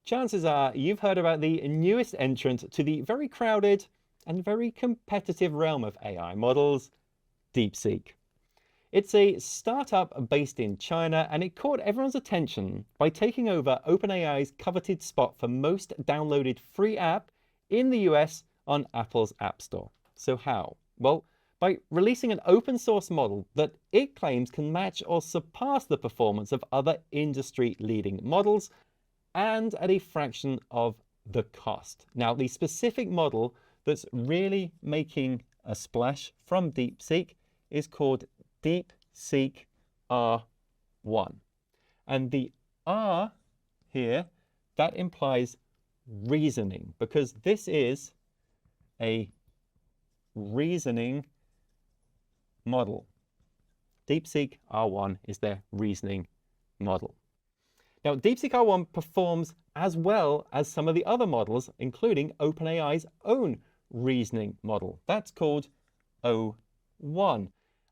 chances are you've heard about the newest entrant to the very crowded and very competitive realm of AI models, DeepSeek. It's a startup based in China, and it caught everyone's attention by taking over OpenAI's coveted spot for most downloaded free app in the US on Apple's App Store. So how? Well, by releasing an open source model that it claims can match or surpass the performance of other industry leading models and at a fraction of the cost. Now, the specific model that's really making a splash from DeepSeek is called DeepSeek R1. And the R here, that implies reasoning, because this is a reasoning model. DeepSeek R1 is their reasoning model. Now, DeepSeek R1 performs as well as some of the other models, including OpenAI's own reasoning model. That's called O1.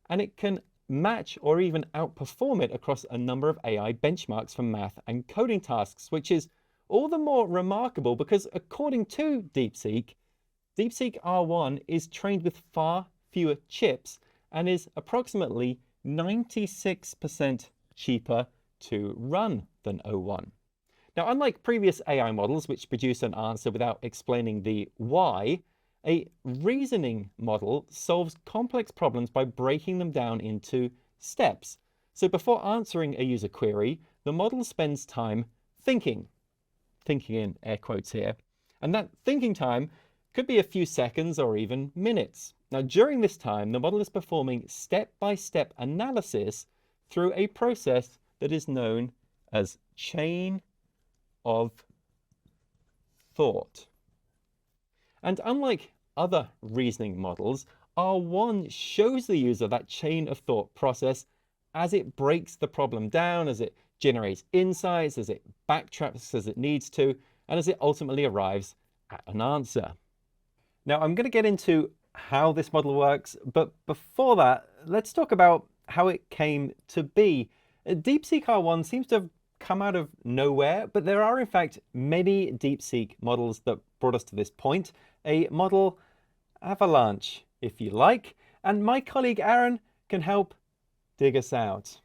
And it can match or even outperform it across a number of AI benchmarks for math and coding tasks, which is all the more remarkable because according to DeepSeek, DeepSeek R1 is trained with far fewer chips and is approximately 96% cheaper to run than O1. Now, unlike previous AI models, which produce an answer without explaining the why, a reasoning model solves complex problems by breaking them down into steps. So before answering a user query, the model spends time thinking in air quotes here. And that thinking time could be a few seconds or even minutes. Now, during this time, the model is performing step-by-step analysis through a process that is known as chain of thought. And unlike other reasoning models, R1 shows the user that chain of thought process as it breaks the problem down, as it generates insights, as it backtracks as it needs to, and as it ultimately arrives at an answer. Now, I'm going to get into how this model works, but before that, let's talk about how it came to be. DeepSeek R1 seems to have come out of nowhere, but there are in fact many DeepSeek models that brought us to this point, a model avalanche, if you like, and my colleague Aaron can help dig us out.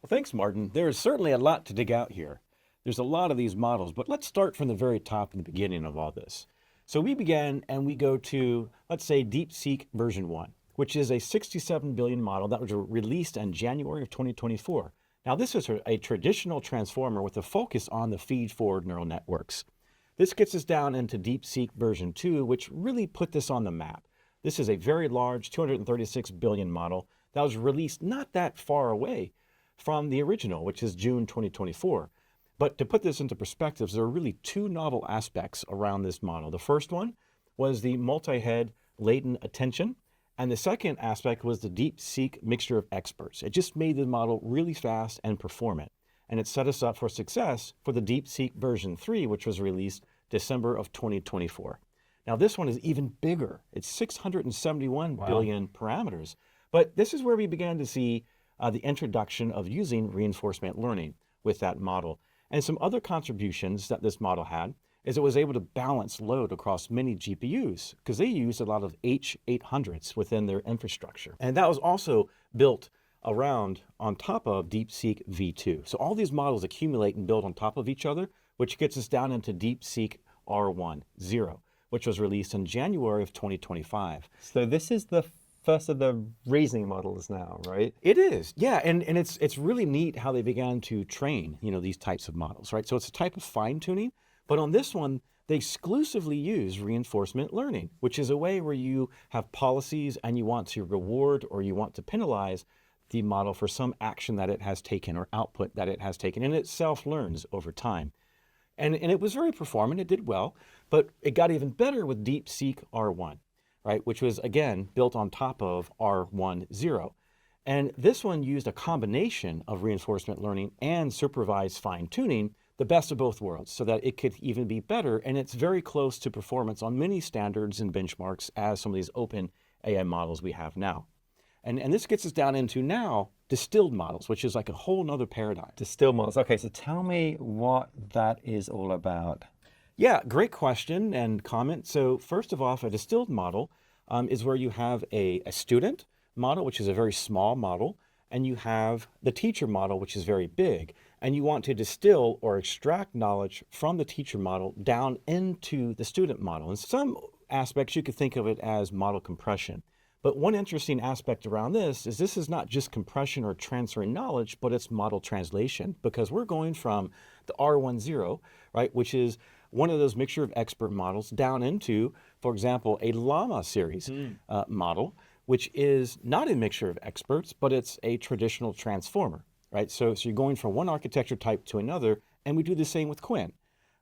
Well, thanks, Martin. There is certainly a lot to dig out here. There's a lot of these models, but let's start from the very top in the beginning of all this. So we began and we go to, let's say, DeepSeek version 1, which is a 67 billion model that was released in January of 2024. Now, this is a traditional transformer with a focus on the feed-forward neural networks. This gets us down into DeepSeek version 2, which really put this on the map. This is a very large 236 billion model that was released not that far away from the original, which is June 2024. But to put this into perspective, there are really two novel aspects around this model. The first one was the multi-head latent attention, and the second aspect was the DeepSeek mixture of experts. It just made the model really fast and performant, and it set us up for success for the DeepSeek version 3, which was released December of 2024. Now, this one is even bigger. It's 671 billion parameters. But this is where we began to see the introduction of using reinforcement learning with that model. And some other contributions that this model had is it was able to balance load across many GPUs because they used a lot of H800s within their infrastructure. And that was also built around on top of DeepSeek V2. So all these models accumulate and build on top of each other, which gets us down into DeepSeek R10, which was released in January of 2025. So this is the first of the reasoning models now, right? It is, yeah, and it's really neat how they began to train, these types of models, right? So it's a type of fine tuning, but on this one, they exclusively use reinforcement learning, which is a way where you have policies and you want to reward or you want to penalize the model for some action that it has taken or output that it has taken, and it self-learns over time. And it was very performant, it did well, but it got even better with DeepSeek R1. Right, which was, again, built on top of R10. And this one used a combination of reinforcement learning and supervised fine-tuning, the best of both worlds, so that it could even be better. And it's very close to performance on many standards and benchmarks as some of these open AI models we have now. And this gets us down into now distilled models, which is like a whole nother paradigm. Distilled models. Okay, so tell me what that is all about. Yeah, great question and comment. So first of all, a distilled model is where you have a student model, which is a very small model, and you have the teacher model, which is very big. And you want to distill or extract knowledge from the teacher model down into the student model. In some aspects, you could think of it as model compression. But one interesting aspect around this is not just compression or transferring knowledge, but it's model translation, because we're going from the R10, right, which is one of those mixture of expert models, down into, for example, a llama series model, which is not a mixture of experts, but it's a traditional transformer, right? So you're going from one architecture type to another, and we do the same with Quinn.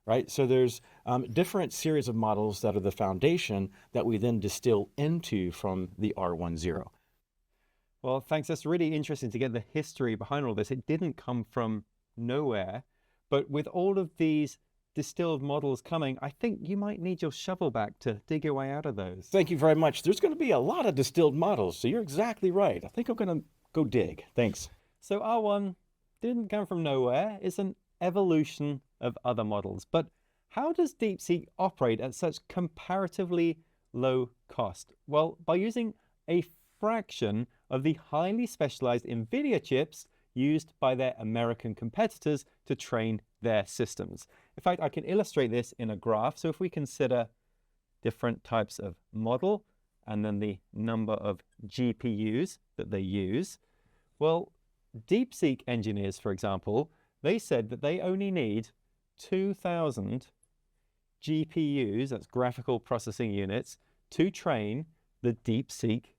Right? So there's different series of models that are the foundation that we then distill into from the R10. Well, thanks. That's really interesting to get the history behind all this. It didn't come from nowhere, but with all of these distilled models coming, I think you might need your shovel back to dig your way out of those. Thank you very much. There's going to be a lot of distilled models, so you're exactly right. I think I'm going to go dig. Thanks. So R1 didn't come from nowhere. It's an evolution of other models. But how does DeepSeek operate at such comparatively low cost? Well, by using a fraction of the highly specialized NVIDIA chips used by their American competitors to train their systems. In fact, I can illustrate this in a graph. So if we consider different types of model and then the number of GPUs that they use, well, DeepSeek engineers, for example, they said that they only need 2,000 GPUs, that's graphical processing units, to train the DeepSeek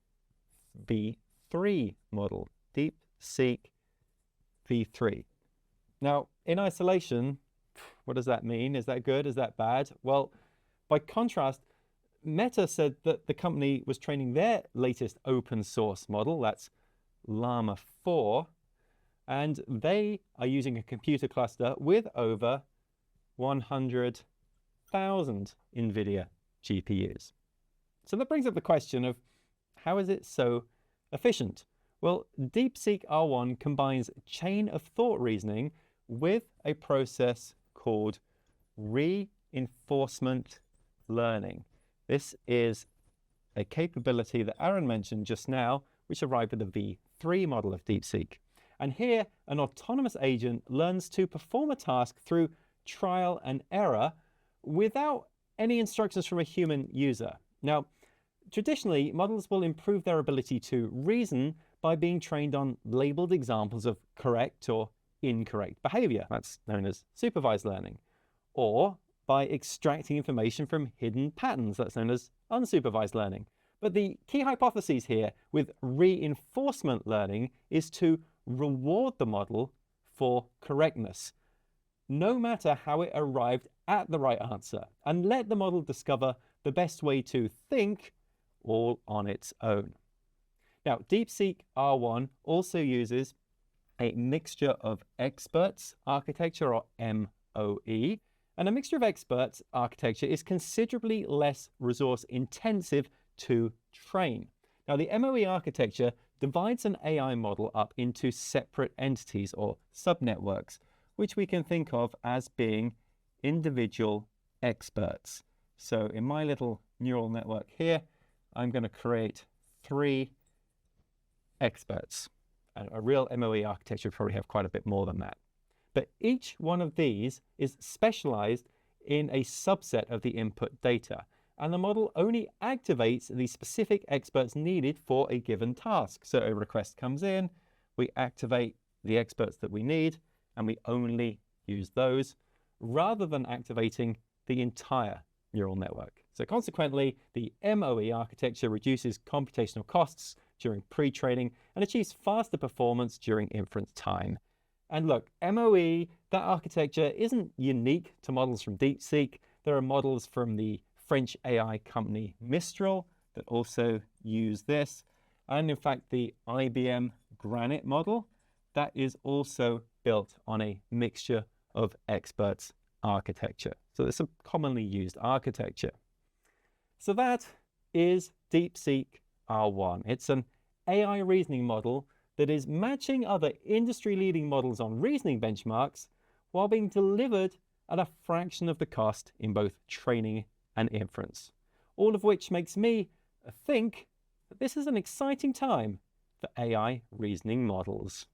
V3 model. DeepSeek V3. Now, in isolation, what does that mean? Is that good? Is that bad? Well, by contrast, Meta said that the company was training their latest open source model, that's Llama 4, and they are using a computer cluster with over 100,000 NVIDIA GPUs. So that brings up the question of how is it so efficient? Well, DeepSeek R1 combines chain of thought reasoning with a process called reinforcement learning. This is a capability that Aaron mentioned just now, which arrived with the V3 model of DeepSeek. And here, an autonomous agent learns to perform a task through trial and error without any instructions from a human user. Now, traditionally, models will improve their ability to reason by being trained on labeled examples of correct or incorrect behavior. That's known as supervised learning. Or by extracting information from hidden patterns. That's known as unsupervised learning. But the key hypothesis here with reinforcement learning is to reward the model for correctness, no matter how it arrived at the right answer, and let the model discover the best way to think all on its own. Now, DeepSeek R1 also uses a mixture of experts architecture, or MOE, and a mixture of experts architecture is considerably less resource intensive to train. Now, the MOE architecture divides an AI model up into separate entities or subnetworks, which we can think of as being individual experts. So in my little neural network here, I'm going to create 3 experts. And a real MOE architecture would probably have quite a bit more than that. But each one of these is specialized in a subset of the input data, and the model only activates the specific experts needed for a given task. So a request comes in, we activate the experts that we need, and we only use those, rather than activating the entire neural network. So consequently, the MOE architecture reduces computational costs during pre-training and achieves faster performance during inference time. And look, MOE, that architecture isn't unique to models from DeepSeek. There are models from the French AI company Mistral that also use this. And in fact, the IBM Granite model, that is also built on a mixture of experts architecture. So it's a commonly used architecture. So that is DeepSeek R1. It's an AI reasoning model that is matching other industry-leading models on reasoning benchmarks while being delivered at a fraction of the cost in both training and inference. All of which makes me think that this is an exciting time for AI reasoning models.